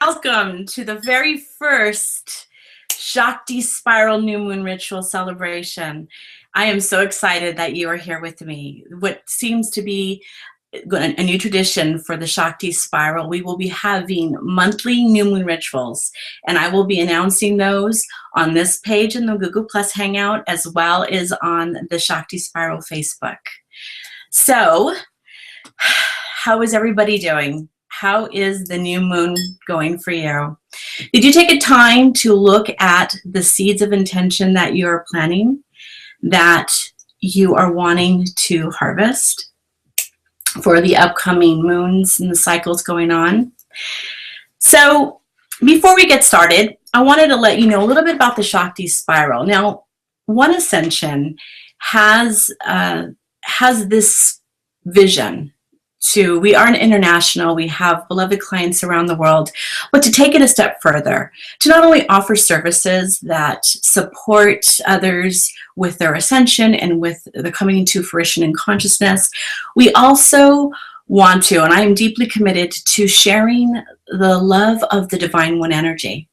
Welcome to the very first Shakti Spiral New Moon Ritual celebration. I am so excited that you are here with me. What seems to be a new tradition for the Shakti Spiral, we will be having monthly new moon rituals, and I will be announcing those on this page in the Google Plus Hangout as well as on the Shakti Spiral Facebook. So, how is everybody doing? How is the new moon going for you? Did you take a time to look at the seeds of intention that you are planting, that you are wanting to harvest for the upcoming moons and the cycles going on? So before we get started, I wanted to let you know a little bit about the Shakti Spiral. Now, One Ascension has this vision to, we are an international, we have beloved clients around the world, but to take it a step further, to not only offer services that support others with their ascension and with the coming to fruition in consciousness, we also want to, and I am deeply committed to sharing the love of the Divine One energy.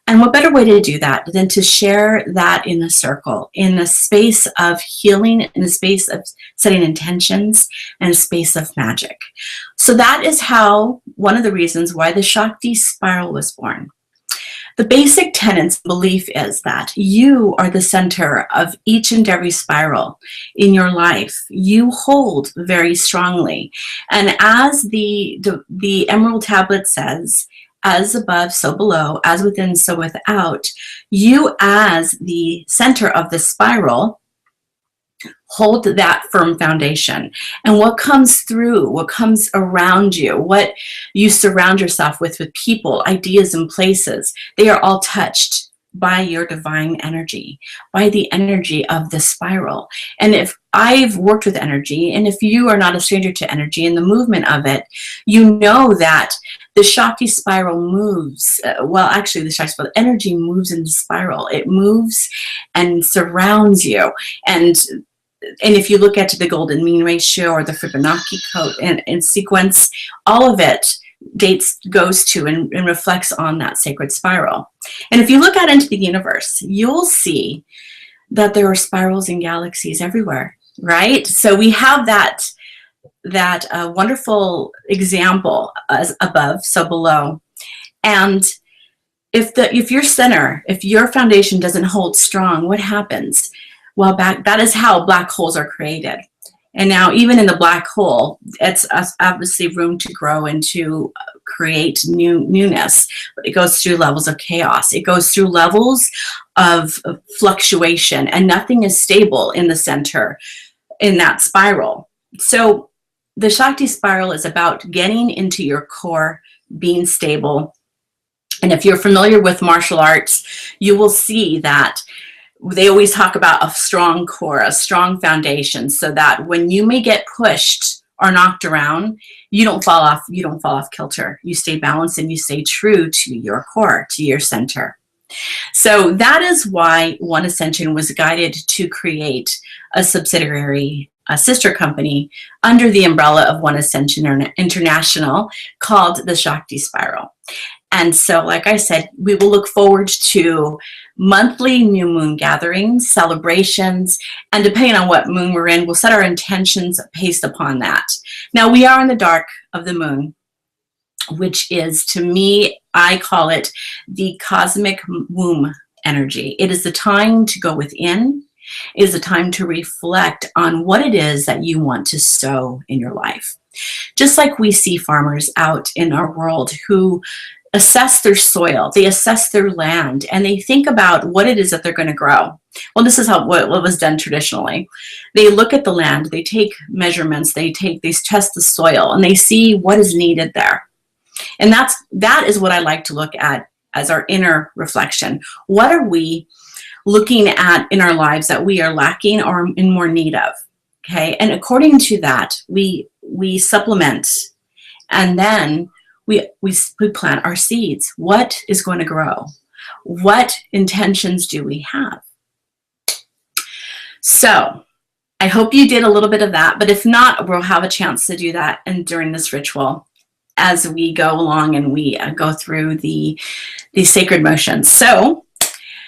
And what better way to do that than to share that in a circle, in a space of healing, in a space of setting intentions, and a space of magic. So that is how, one of the reasons why the Shakti Spiral was born. The basic tenets belief is that you are the center of each and every spiral in your life. You hold very strongly. And as the Emerald Tablet says, as above, so below, as within, so without, you as the center of the spiral hold that firm foundation. And what comes through, what comes around you, what you surround yourself with people, ideas, and places, they are all touched by your divine energy, by the energy of the spiral. And if I've worked with energy, and if you are not a stranger to energy and the movement of it, you know that the Shakti Spiral moves, the Shakti Spiral energy moves in the spiral. It moves and surrounds you. And if you look at the golden mean ratio or the Fibonacci code and sequence, all of it goes to and reflects on that sacred spiral. And if you look out into the universe, you'll see that there are spirals and galaxies everywhere, right? So we have that wonderful example as above, so below. And if your center, if your foundation doesn't hold strong, what happens? Well, that is how black holes are created. And now even in the black hole, it's obviously room to grow and to create newness. But it goes through levels of chaos. It goes through levels of fluctuation, and nothing is stable in the center in that spiral. So the Shakti Spiral is about getting into your core, being stable. And if you're familiar with martial arts, you will see that they always talk about a strong core, a strong foundation, so that when you may get pushed or knocked around, you don't fall off kilter. You stay balanced and you stay true to your core, to your center. So that is why One Ascension was guided to create a subsidiary, a sister company under the umbrella of One Ascension International called the Shakti Spiral. And so, like I said, we will look forward to monthly new moon gatherings, celebrations, and depending on what moon we're in, we'll set our intentions based upon that. Now, we are in the dark of the moon, which is, to me, I call it the cosmic womb energy. It is the time to go within. It is the time to reflect on what it is that you want to sow in your life. Just like we see farmers out in our world who assess their soil, they assess their land, and they think about what it is that they're going to grow. Well, this is what was done traditionally. They look at the land, they take measurements, they test the soil, and they see what is needed there. And that is what I like to look at as our inner reflection. What are we looking at in our lives that we are lacking or in more need of? Okay, and according to that, we supplement, and then we plant our seeds. What is going to grow? What intentions do we have? So I hope you did a little bit of that, but if not, we'll have a chance to do that during this ritual. as we go along and we go through the sacred motions. So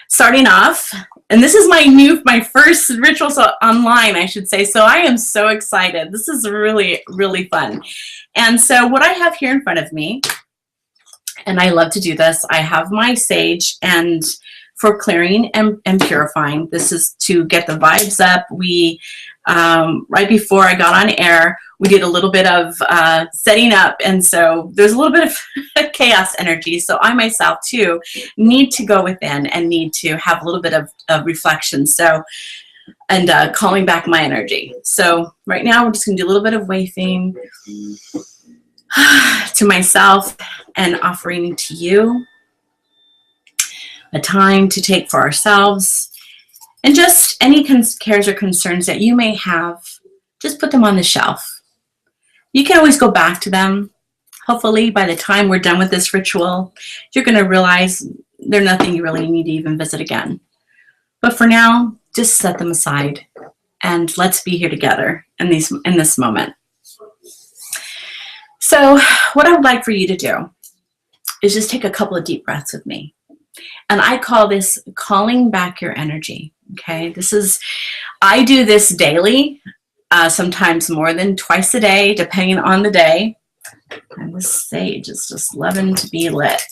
starting off, and this is my first ritual online, I should say. So I am so excited. This is really, really fun. And so what I have here in front of me, and I love to do this, I have my sage, and for clearing and purifying. This is to get the vibes up. We, right before I got on air, we did a little bit of setting up, and so there's a little bit of chaos energy. So I myself too need to go within and need to have a little bit of reflection. So, and calling back my energy. So right now we're just gonna do a little bit of wafting to myself and offering to you a time to take for ourselves, and just any cares or concerns that you may have, just put them on the shelf. You can always go back to them. Hopefully by the time we're done with this ritual, you're going to realize they're nothing you really need to even visit again. But for now, just set them aside and let's be here together in this moment. So what I would like for you to do is just take a couple of deep breaths with me. And I call this calling back your energy. Okay, I do this daily, sometimes more than twice a day, depending on the day. And this sage is just loving to be lit.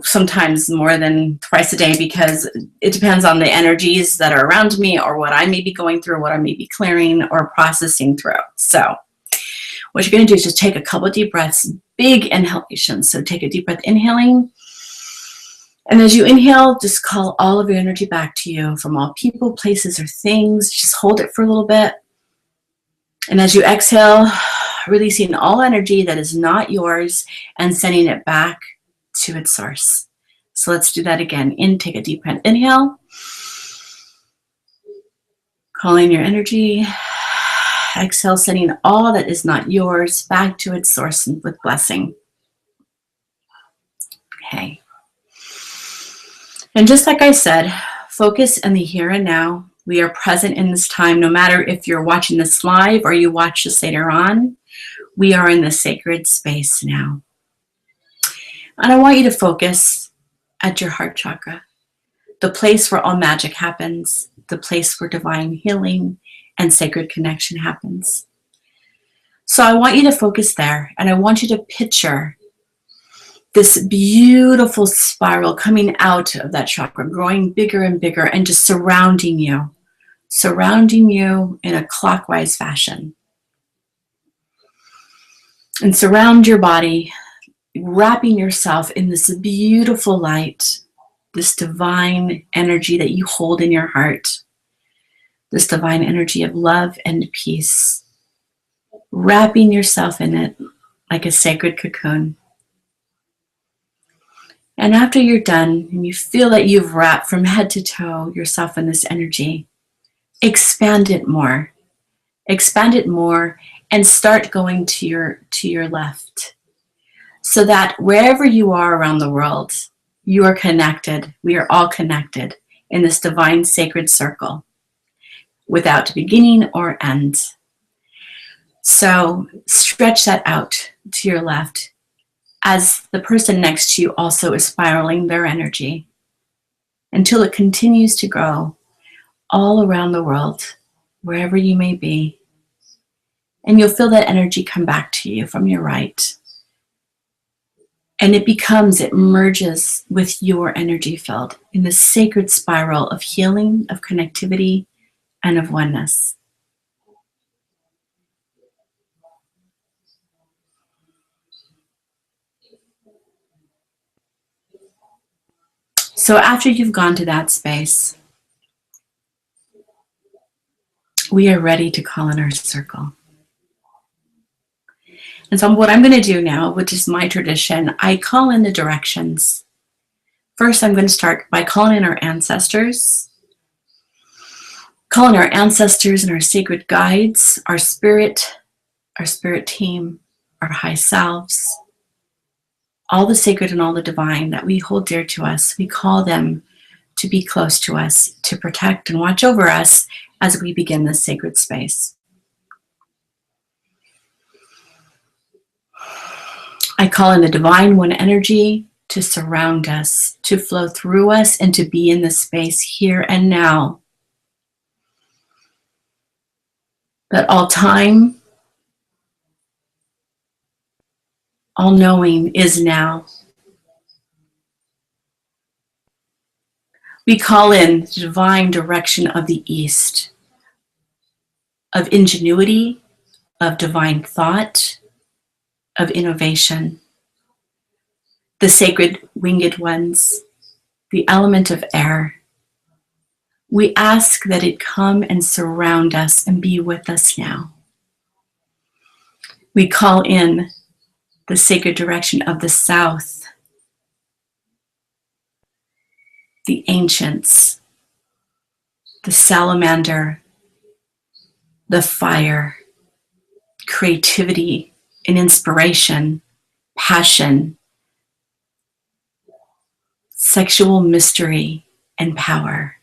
Sometimes more than twice a day, because it depends on the energies that are around me, or what I may be going through, what I may be clearing or processing through. So what you're going to do is just take a couple of deep breaths, big inhalations. So take a deep breath, inhaling. And as you inhale, just call all of your energy back to you from all people, places, or things. Just hold it for a little bit. And as you exhale, releasing all energy that is not yours and sending it back to its source. So let's do that again. Take a deep breath, inhale. Calling your energy. Exhale, sending all that is not yours back to its source with blessing. Okay. And just like I said, focus in the here and now. We are present in this time, no matter if you're watching this live or you watch this later on. We are in the sacred space now. And I want you to focus at your heart chakra, the place where all magic happens, the place where divine healing and sacred connection happens. So I want you to focus there, and I want you to picture this beautiful spiral coming out of that chakra, growing bigger and bigger, and just surrounding you in a clockwise fashion. And surround your body, wrapping yourself in this beautiful light, this divine energy that you hold in your heart, this divine energy of love and peace, wrapping yourself in it like a sacred cocoon. And after you're done and you feel that you've wrapped from head to toe yourself in this energy, expand it more. Expand it more and start going to your left, so that wherever you are around the world, you are connected. We are all connected in this divine sacred circle without beginning or end. So stretch that out to your left, as the person next to you also is spiraling their energy, until it continues to grow all around the world, wherever you may be. And you'll feel that energy come back to you from your right. And it merges with your energy field in the sacred spiral of healing, of connectivity, and of oneness. So after you've gone to that space, we are ready to call in our circle. And so what I'm going to do now, which is my tradition, I call in the directions. First, I'm going to start by calling in our ancestors. Calling our ancestors and our sacred guides, our spirit team, our high selves, all the sacred and all the divine that we hold dear to us. We call them to be close to us, to protect and watch over us as we begin this sacred space. I call in the divine one energy to surround us, to flow through us, and to be in the space here and now. That all time, all knowing is now. We call in the divine direction of the East, of ingenuity, of divine thought, of innovation. The sacred winged ones, the element of air. We ask that it come and surround us and be with us now. We call in the sacred direction of the South, the ancients, the salamander, the fire, creativity and inspiration, passion, sexual mystery, and power.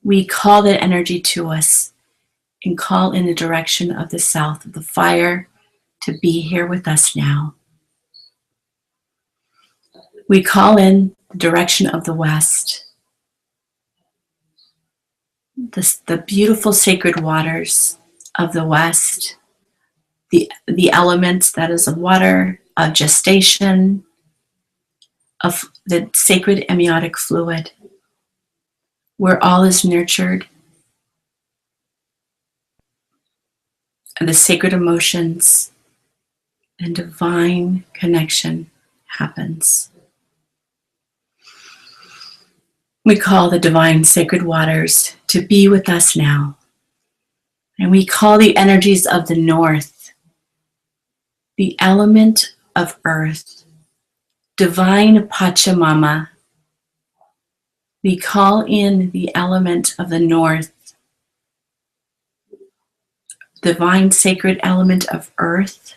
We call that energy to us and call in the direction of the South, of the fire, to be here with us now. We call in the direction of the West, the beautiful sacred waters of the West, the element that is of water, of gestation, of the sacred amniotic fluid, where all is nurtured, and the sacred emotions and divine connection happens. We call the divine sacred waters to be with us now. And we call the energies of the North, the element of earth, divine Pachamama. We call in the element of the North, divine sacred element of earth,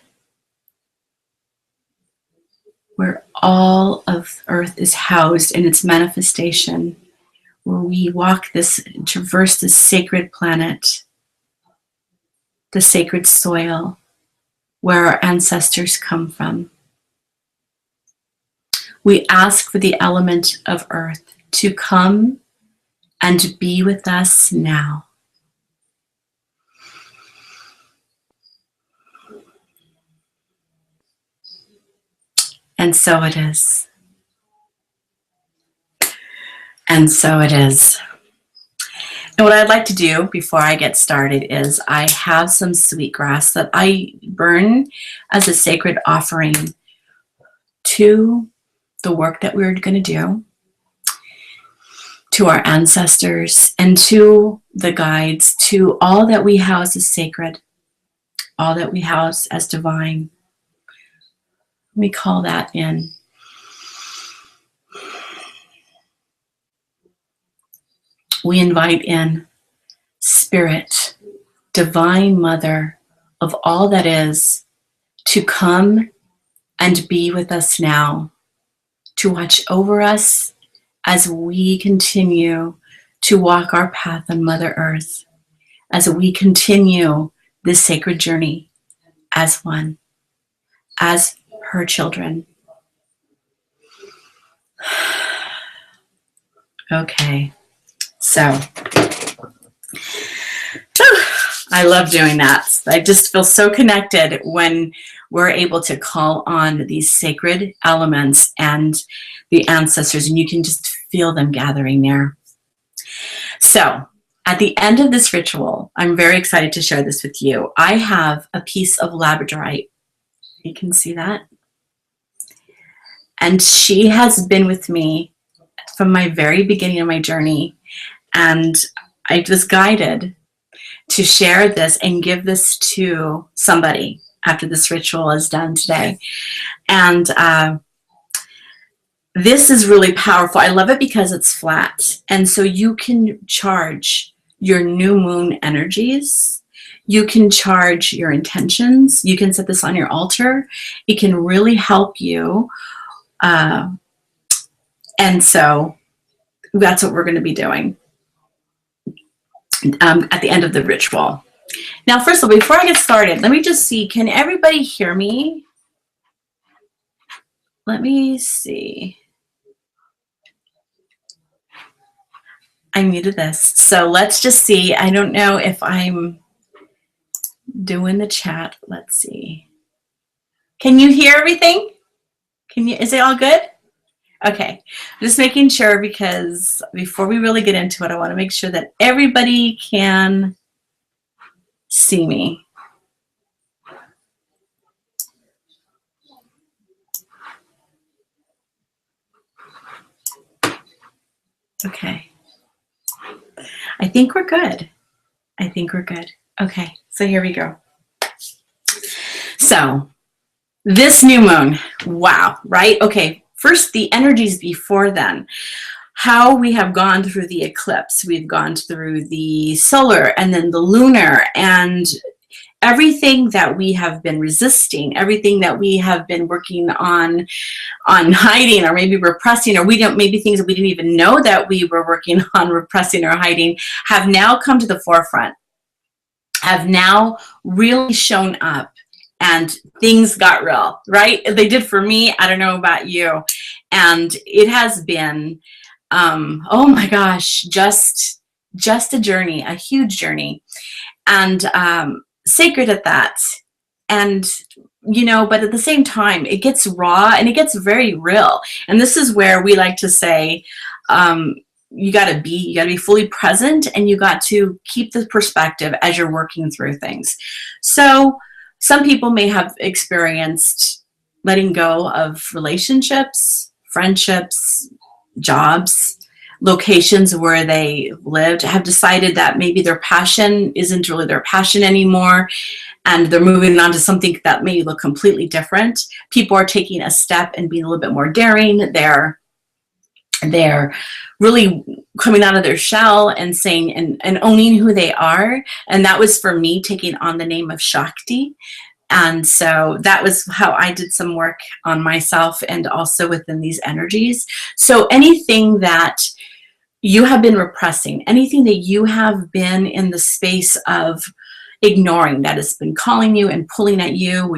where all of earth is housed in its manifestation, where we walk this, traverse this sacred planet, the sacred soil, where our ancestors come from. We ask for the element of earth to come and to be with us now. And so it is. And so it is. And what I'd like to do before I get started is I have some sweetgrass that I burn as a sacred offering to the work that we're going to do, to our ancestors, and to the guides, to all that we house as sacred, all that we house as divine. We call that in. We invite in Spirit, Divine Mother of all that is, to come and be with us now, to watch over us as we continue to walk our path on Mother Earth, as we continue this sacred journey as one, as her children. Okay, so I love doing that. I just feel so connected when we're able to call on these sacred elements and the ancestors, and you can just feel them gathering there. So at the end of this ritual, I'm very excited to share this with you. I have a piece of Labradorite. You can see that. And she has been with me from my very beginning of my journey. And I was guided to share this and give this to somebody after this ritual is done today. And this is really powerful. I love it because it's flat. And so you can charge your new moon energies. You can charge your intentions. You can set this on your altar. It can really help you. And so that's what we're going to be doing at the end of the ritual. Now, first of all, before I get started, let me just see, can everybody hear me? let me see. I muted this. So let's just see. I don't know if I'm doing the chat. Let's see. Can you hear everything? Is it all good? Okay, just making sure, because before we really get into it, I want to make sure that everybody can see me. Okay. I think we're good. I think we're good. Okay, so here we go. So this new moon, wow, right? Okay, first the energies before then. How we have gone through the eclipse. We've gone through the solar and then the lunar, and everything that we have been resisting, everything that we have been working on hiding or maybe repressing, or maybe things that we didn't even know that we were working on repressing or hiding, have now come to the forefront, have now really shown up, and things got real, right? They did for me. I don't know about you. And it has been, oh my gosh, just a journey, a huge journey, and sacred at that. And but at the same time, it gets raw and it gets very real. And this is where we like to say, you got to be fully present, and you got to keep the perspective as you're working through things. So some people may have experienced letting go of relationships, friendships, jobs, locations where they lived, have decided that maybe their passion isn't really their passion anymore, and they're moving on to something that may look completely different. People are taking a step and being a little bit more daring. They're really coming out of their shell and saying and owning who they are. And that was for me taking on the name of Shakti. And so that was how I did some work on myself and also within these energies. So anything that you have been repressing, anything that you have been in the space of ignoring, that has been calling you and pulling at you,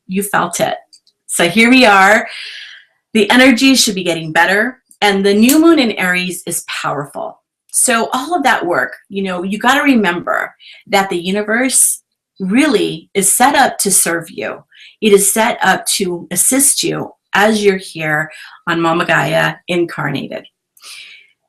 you felt it. So here we are. The energy should be getting better. And the new moon in Aries is powerful. So all of that work, you got to remember that the universe really is set up to serve you. It is set up to assist you as you're here on Mama Gaia incarnated.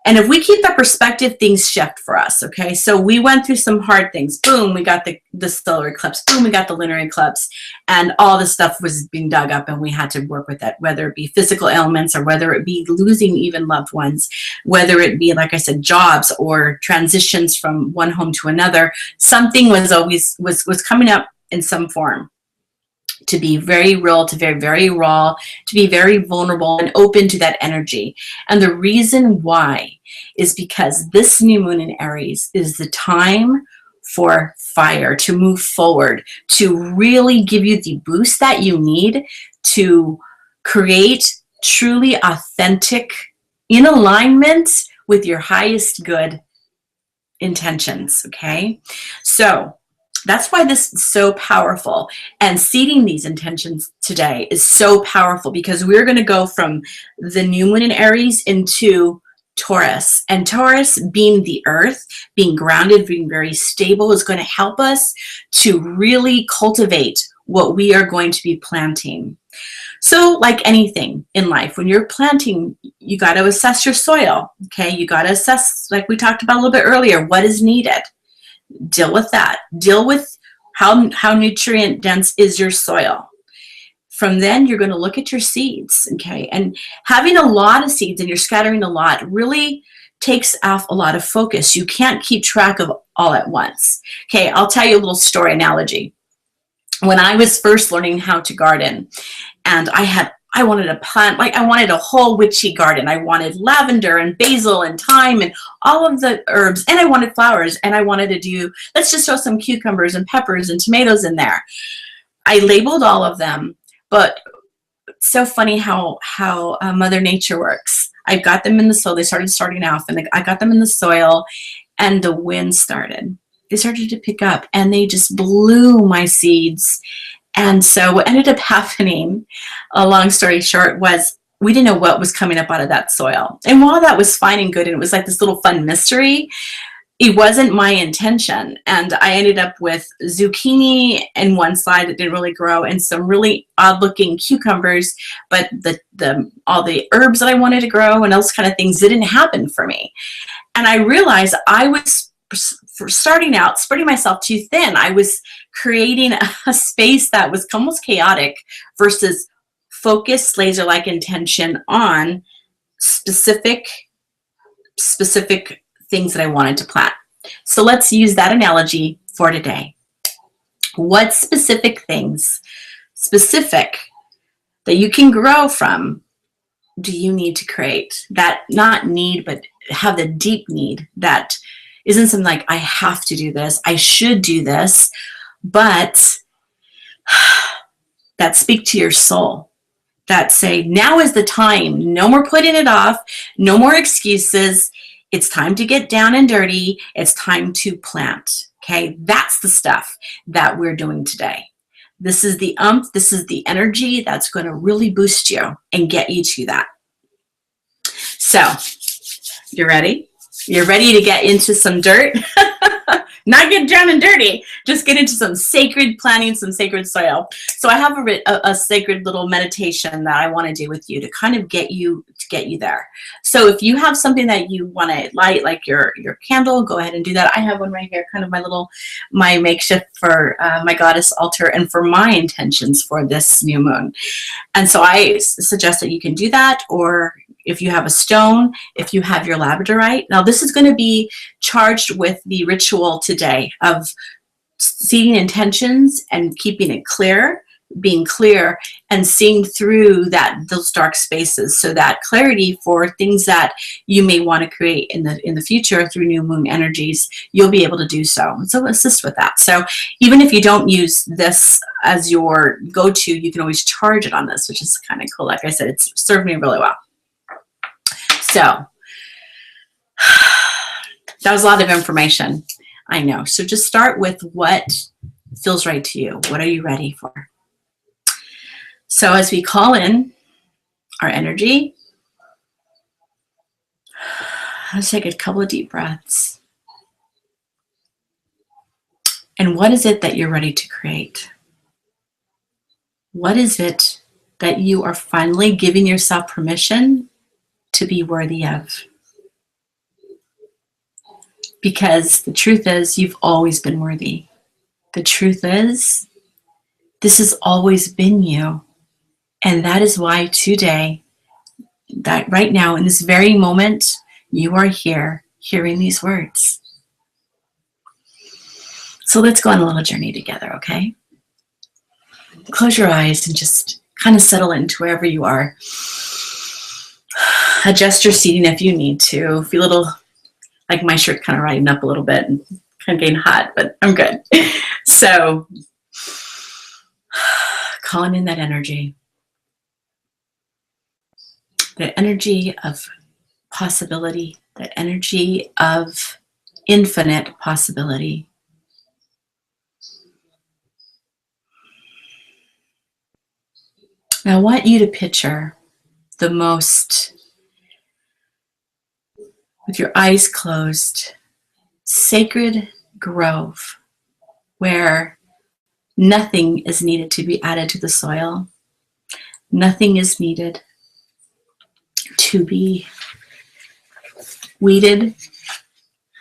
And if we keep that perspective, things shift for us, okay? So we went through some hard things. Boom, we got the solar eclipse. Boom, we got the lunar eclipse. And all this stuff was being dug up, and we had to work with it, whether it be physical ailments or whether it be losing even loved ones, whether it be, like I said, jobs or transitions from one home to another. Something was always was coming up in some form, to be very real, to be very raw, to be very vulnerable and open to that energy. And the reason why is because this new moon in Aries is the time for fire, to move forward, to really give you the boost that you need to create truly authentic, in alignment with your highest good intentions, okay? So that's why this is so powerful. And seeding these intentions today is so powerful, because we're going to go from the new moon in Aries into Taurus. And Taurus, being the earth, being grounded, being very stable, is going to help us to really cultivate what we are going to be planting. So like anything in life, when you're planting, you got to assess your soil. Okay, you got to assess, like we talked about a little bit earlier, what is needed. Deal with that. Deal with how nutrient dense is your soil. From then, you're going to look at your seeds, okay? And having a lot of seeds and you're scattering a lot really takes off a lot of focus. You can't keep track of all at once. Okay, I'll tell you a little story analogy. When I was first learning how to garden, and I wanted to plant, like I wanted a whole witchy garden. I wanted lavender and basil and thyme and all of the herbs, and I wanted flowers, and I wanted to do, let's just throw some cucumbers and peppers and tomatoes in there. I labeled all of them, but it's so funny how Mother Nature works. I got them in the soil. They starting off, and I got them in the soil, and the wind started. They started to pick up, and they just blew my seeds. And so what ended up happening, a long story short, was we didn't know what was coming up out of that soil. And while that was fine and good, and it was like this little fun mystery, it wasn't my intention. And I ended up with zucchini in one side that didn't really grow, and some really odd looking cucumbers, but all the herbs that I wanted to grow and those kind of things didn't happen for me. And I realized I was starting out spreading myself too thin. I was creating a space that was almost chaotic versus focused, laser-like intention on specific things that I wanted to plant. So let's use that analogy for today. What specific things, specific, that you can grow from, do you need to create? That not need, but have the deep need that isn't something like, I have to do this, I should do this, but that speak to your soul, that say, now is the time, no more putting it off, no more excuses, it's time to get down and dirty, it's time to plant, okay? That's the stuff that we're doing today. This is the this is the energy that's going to really boost you and get you to that. So, you ready? You're ready to get into some dirt? Not get down and dirty, just get into some sacred planting, some sacred soil. So I have a sacred little meditation that I want to do with you to kind of get you there. So if you have something that you want to light, like your candle, go ahead and do that. I have one right here, kind of my makeshift for my goddess altar and for my intentions for this new moon. And so I suggest that you can do that, or if you have a stone, if you have your Labradorite. Now this is going to be charged with the ritual today of seeing intentions and keeping it clear, being clear, and seeing through those dark spaces, so that clarity for things that you may want to create in the future through new moon energies, you'll be able to do so. And so assist with that. So even if you don't use this as your go-to, you can always charge it on this, which is kind of cool. Like I said, it's served me really well. So that was a lot of information, I know. So just start with what feels right to you. What are you ready for? So as we call in our energy, let's take a couple of deep breaths. And what is it that you're ready to create? What is it that you are finally giving yourself permission to be worthy of? Because the truth is, you've always been worthy. The truth is, this has always been you. And that is why today, that right now, in this very moment, you are here hearing these words. So let's go on a little journey together, okay? Close your eyes and just kind of settle into wherever you are. Adjust your seating if you need to. Feel a little, like my shirt kind of riding up a little bit and kind of getting hot, but I'm good. So, calling in that energy. The energy of possibility, the energy of infinite possibility. Now I want you to picture the most, with your eyes closed, sacred grove where nothing is needed to be added to the soil. Nothing is needed to be weeded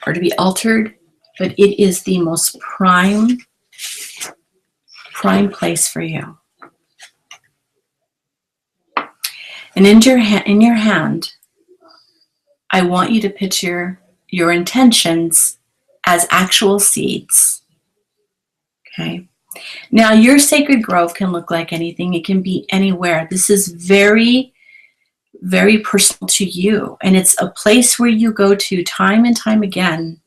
or to be altered, but it is the most prime place for you. And in your hand, I want you to picture your intentions as actual seeds. Okay? Now, your sacred grove can look like anything. It can be anywhere. This is very, very personal to you. And it's a place where you go to time and time again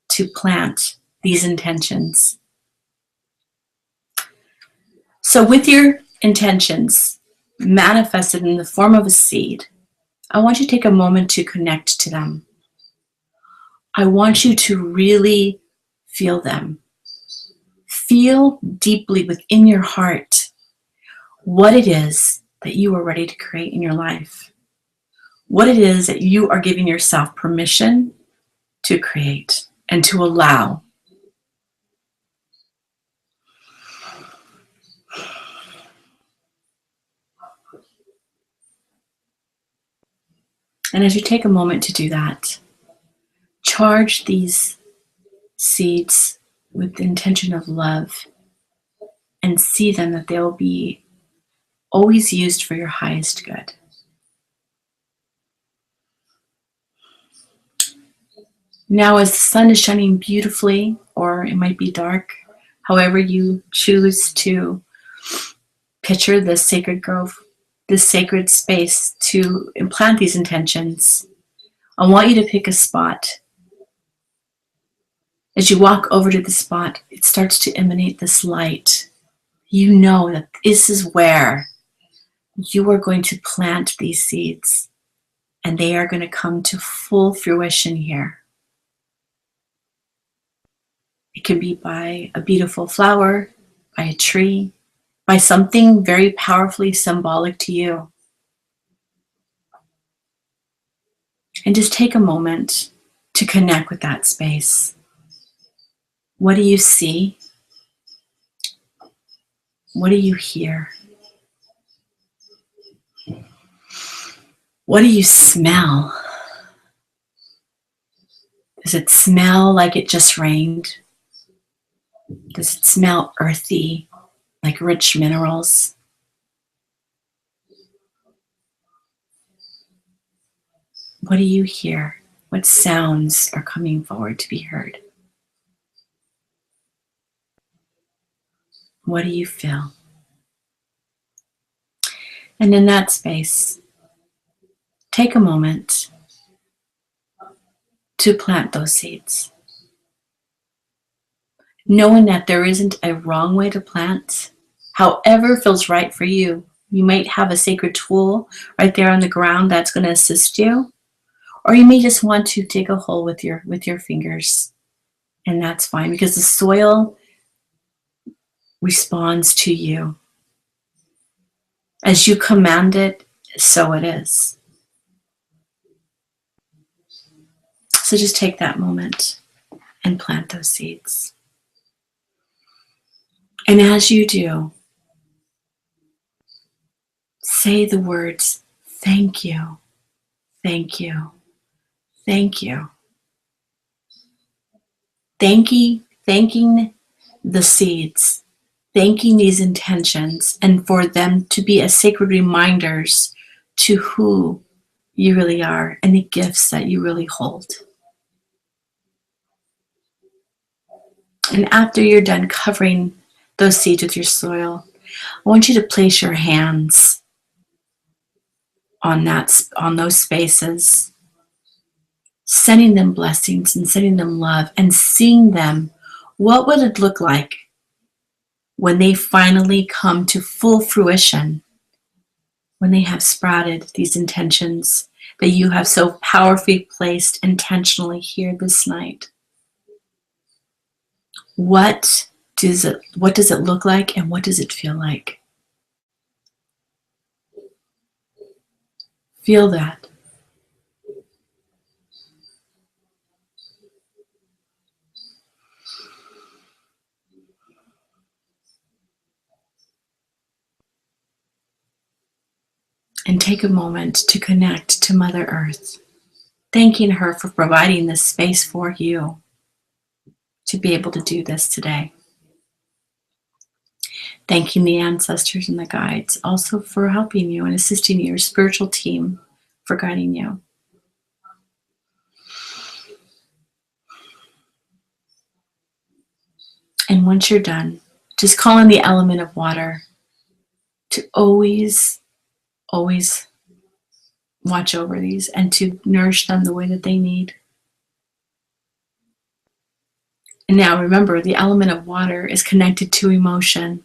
to plant these intentions. So with your intentions manifested in the form of a seed, I want you to take a moment to connect to them. I want you to really feel them. feel deeply within your heart what it is that you are ready to create in your life. What it is that you are giving yourself permission to create and to allow. And as you take a moment to do that, charge these seeds with the intention of love and see them that they'll be always used for your highest good. Now, as the sun is shining beautifully, or it might be dark, however you choose to picture this sacred grove, this sacred space to implant these intentions, I want you to pick a spot. As you walk over to the spot, it starts to emanate this light. You know that this is where you are going to plant these seeds, and they are going to come to full fruition here. It can be by a beautiful flower, by a tree, by something very powerfully symbolic to you. And just take a moment to connect with that space. What do you see? What do you hear? What do you smell? Does it smell like it just rained? Does it smell earthy, like rich minerals? What do you hear? What sounds are coming forward to be heard? What do you feel? And in that space, take a moment to plant those seeds. Knowing that there isn't a wrong way to plant, however feels right for you. You might have a sacred tool right there on the ground that's going to assist you, or you may just want to dig a hole with your fingers, and that's fine because the soil responds to you. As you command it, so it is. So just take that moment and plant those seeds. And as you do, say the words, thank you, thank you, thank you. Thanking the seeds, thanking these intentions, and for them to be as sacred reminders to who you really are and the gifts that you really hold. And after you're done covering those seeds with your soil, I want you to place your hands on those spaces, sending them blessings and sending them love and seeing them. What would it look like when they finally come to full fruition, when they have sprouted these intentions that you have so powerfully placed intentionally here this night? What does it look like, and what does it feel like? Feel that. And take a moment to connect to Mother Earth, thanking her for providing this space for you to be able to do this today. Thanking the ancestors and the guides also for helping you and assisting your spiritual team for guiding you. And once you're done, just call in the element of water to always watch over these and to nourish them the way that they need. And now remember, the element of water is connected to emotion.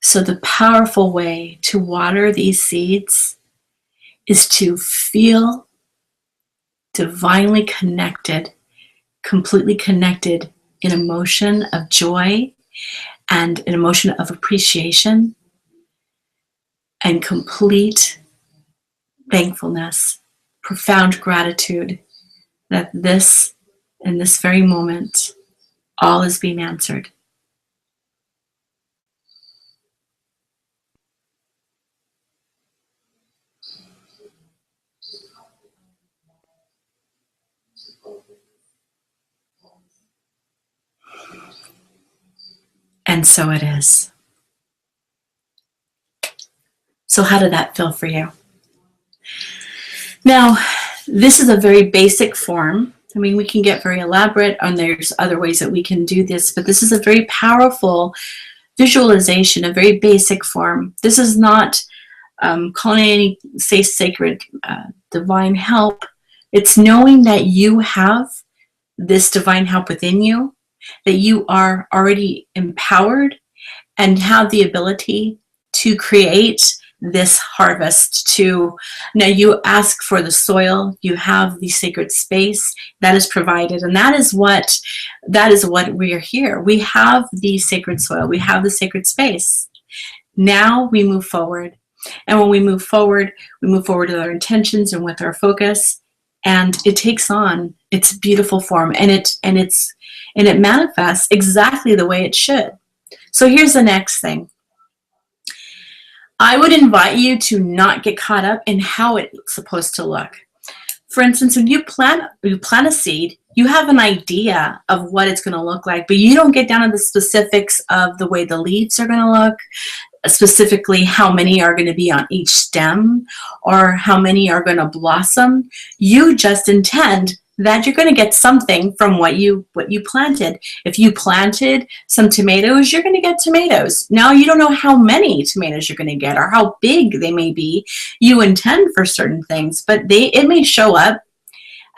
So the powerful way to water these seeds is to feel divinely connected, completely connected in emotion of joy and an emotion of appreciation and complete thankfulness, profound gratitude that this, in this very moment, all is being answered. And so it is. So how did that feel for you? Now, this is a very basic form. I mean, we can get very elaborate, and there's other ways that we can do this, but this is a very powerful visualization, a very basic form. This is not calling any, say, sacred divine help. It's knowing that you have this divine help within you, that you are already empowered and have the ability to create this harvest. To now, you ask for the soil, you have the sacred space that is provided, and that is what we are here. We have the sacred soil, we have the sacred space. Now we move forward, and when we move forward with our intentions and with our focus, and it takes on its beautiful form, and it manifests exactly the way it should. So here's the next thing. I would invite you to not get caught up in how it's supposed to look. For instance, when you plant a seed, you have an idea of what it's going to look like, but you don't get down to the specifics of the way the leaves are going to look, specifically how many are going to be on each stem or how many are going to blossom. You just intend that you're going to get something from what you planted. If you planted some tomatoes, you're going to get tomatoes. Now, you don't know how many tomatoes you're going to get or how big they may be. You intend for certain things, but it may show up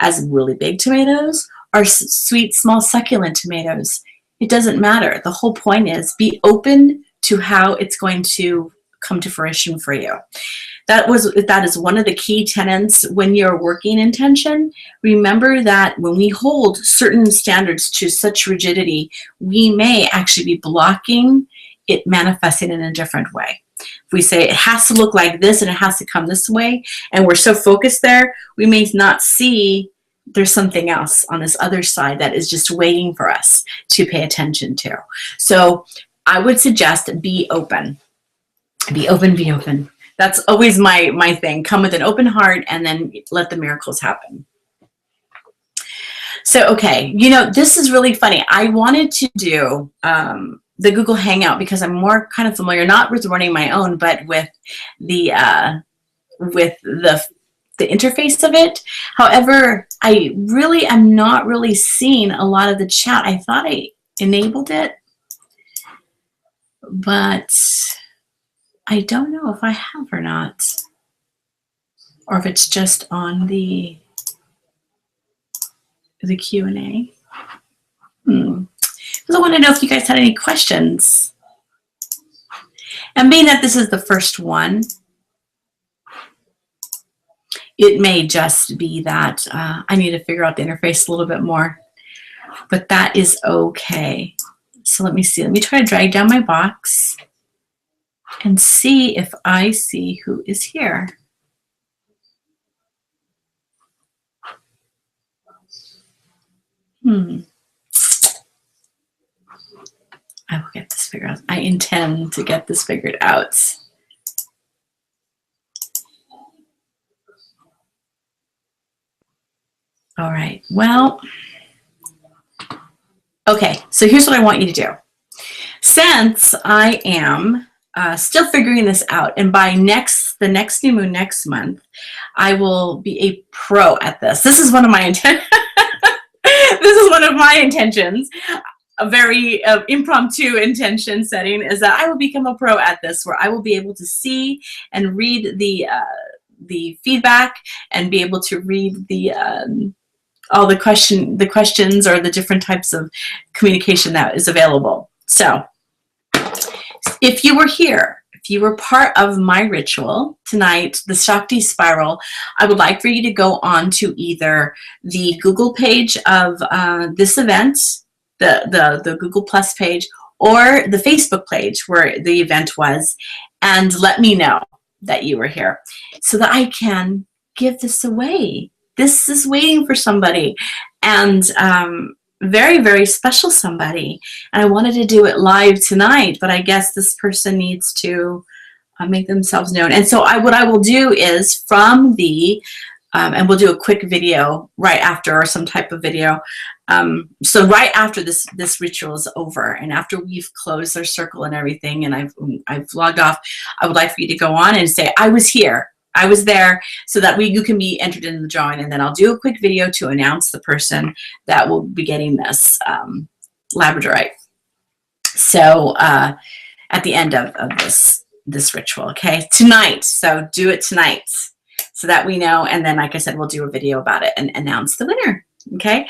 as really big tomatoes or sweet, small, succulent tomatoes. It doesn't matter. The whole point is be open to how it's going to come to fruition for you. That is one of the key tenets when you're working intention. Remember that when we hold certain standards to such rigidity, we may actually be blocking it manifesting in a different way. If we say it has to look like this and it has to come this way, and we're so focused there, we may not see there's something else on this other side that is just waiting for us to pay attention to. So I would suggest be open. Be open, be open. That's always my thing. Come with an open heart and then let the miracles happen. So, okay, this is really funny. I wanted to do the Google Hangout because I'm more kind of familiar, not with running my own, but with the interface of it. However, I really am not really seeing a lot of the chat. I thought I enabled it, but I don't know if I have or not, or if it's just on the Q&A. Because I want to know if you guys had any questions. And being that this is the first one, it may just be that I need to figure out the interface a little bit more, but that is okay. So let me see. Let me try to drag down my box and see if I see who is here. I will get this figured out. I intend to get this figured out. All right, well, okay, so here's what I want you to do. Since I am still figuring this out, and by the next new moon next month, I will be a pro at this. This is one of my this is one of my intentions. A very impromptu intention setting is that I will become a pro at this, where I will be able to see and read the feedback and be able to read the all the questions or the different types of communication that is available. So if you were here, if you were part of my ritual tonight, the Shakti Spiral, I would like for you to go on to either the Google page of this event, the Google Plus page, or the Facebook page where the event was, and let me know that you were here so that I can give this away. This is waiting for somebody, and very, very special somebody. And I wanted to do it live tonight, but I guess this person needs to make themselves known. And so what I will do is from the, and we'll do a quick video right after, or some type of video. So right after this ritual is over, and after we've closed our circle and everything, and I've logged off, I would like for you to go on and say, I was here, I was there, so that you can be entered in the drawing. And then I'll do a quick video to announce the person that will be getting this Labradorite. So at the end of this ritual, okay, tonight. So do it tonight, so that we know. And then, like I said, we'll do a video about it and announce the winner. Okay.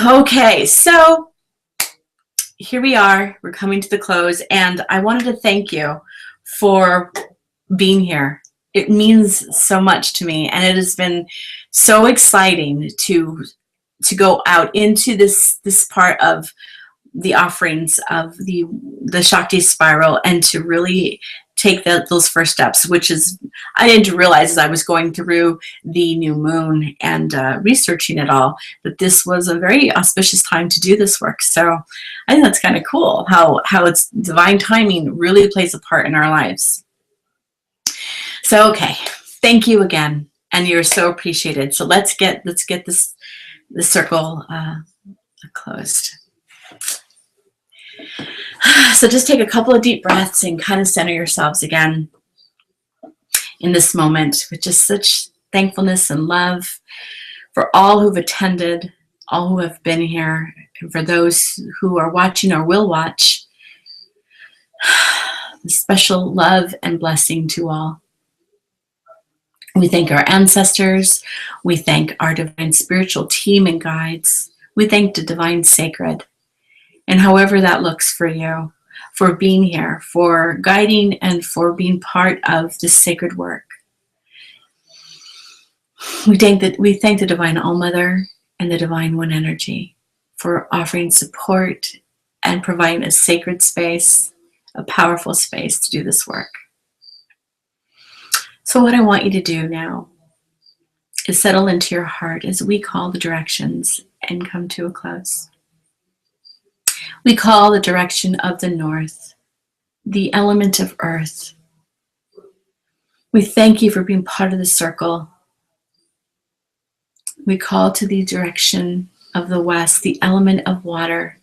Okay. So here we are. We're coming to the close, and I wanted to thank you for being here. It means so much to me, and it has been so exciting to go out into this part of the offerings of the Shakti Spiral, and to really take those first steps, which is, I didn't realize as I was going through the new moon and researching it all, that this was a very auspicious time to do this work. So I think that's kind of cool how it's divine timing really plays a part in our lives. So, okay, thank you again, and you're so appreciated. So let's get this circle closed. So just take a couple of deep breaths and kind of center yourselves again in this moment with just such thankfulness and love for all who've attended, all who have been here, and for those who are watching or will watch. Special love and blessing to all. We thank our ancestors. We thank our divine spiritual team and guides. We thank the divine sacred. And however that looks for you, for being here, for guiding, and for being part of this sacred work. We thank the Divine All-Mother and the Divine One Energy for offering support and providing a sacred space, a powerful space to do this work. So what I want you to do now is settle into your heart as we call the directions and come to a close. We call the direction of the north, the element of earth. We thank you for being part of the circle. We call to the direction of the west, the element of water.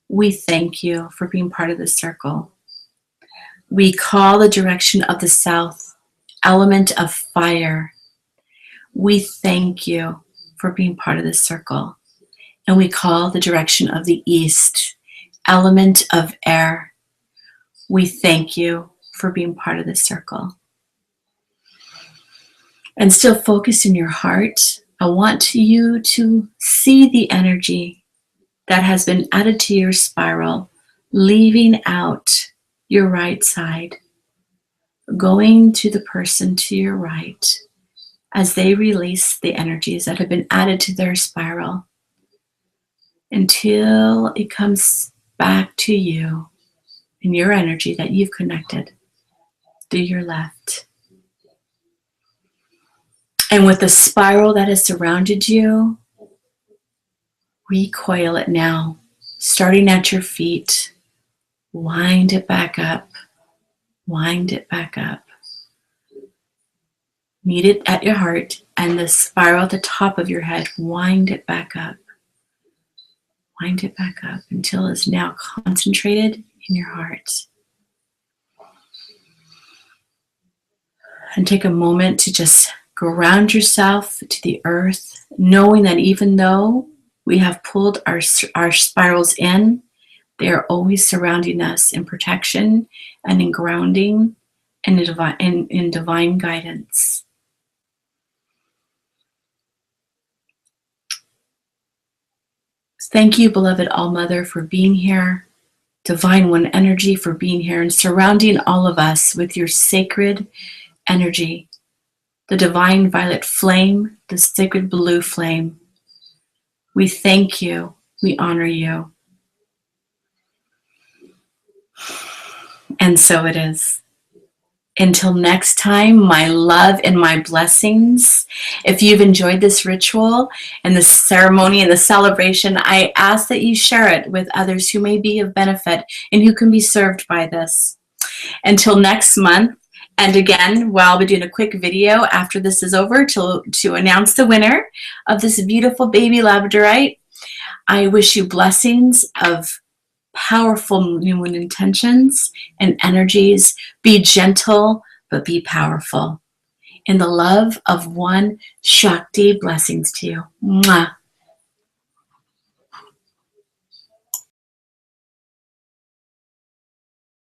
We thank you for being part of the circle. We call the direction of the south, element of fire. We thank you for being part of the circle. And we call the direction of the east, element of air. We thank you for being part of the circle. And still focus in your heart. I want you to see the energy that has been added to your spiral, leaving out your right side, going to the person to your right as they release the energies that have been added to their spiral, until it comes back to you in your energy that you've connected through your left. And with the spiral that has surrounded you, recoil it now, starting at your feet. Wind it back up. Wind it back up. Meet it at your heart, and the spiral at the top of your head, wind it back up. Wind it back up until it's now concentrated in your heart. And take a moment to just ground yourself to the earth, knowing that even though we have pulled our spirals in, they are always surrounding us in protection and in grounding and in divine guidance. Thank you, beloved All-Mother, for being here, Divine One Energy for being here and surrounding all of us with your sacred energy, the divine violet flame, the sacred blue flame. We thank you. We honor you. And so it is. Until next time, my love and my blessings. If you've enjoyed this ritual and this ceremony and the celebration, I ask that you share it with others who may be of benefit and who can be served by this. Until next month, and again, well, I'll be doing a quick video after this is over to announce the winner of this beautiful baby Labradorite. I wish you blessings of powerful new moon intentions and energies. Be gentle, but be powerful. In the love of one, Shakti, blessings to you. Mwah.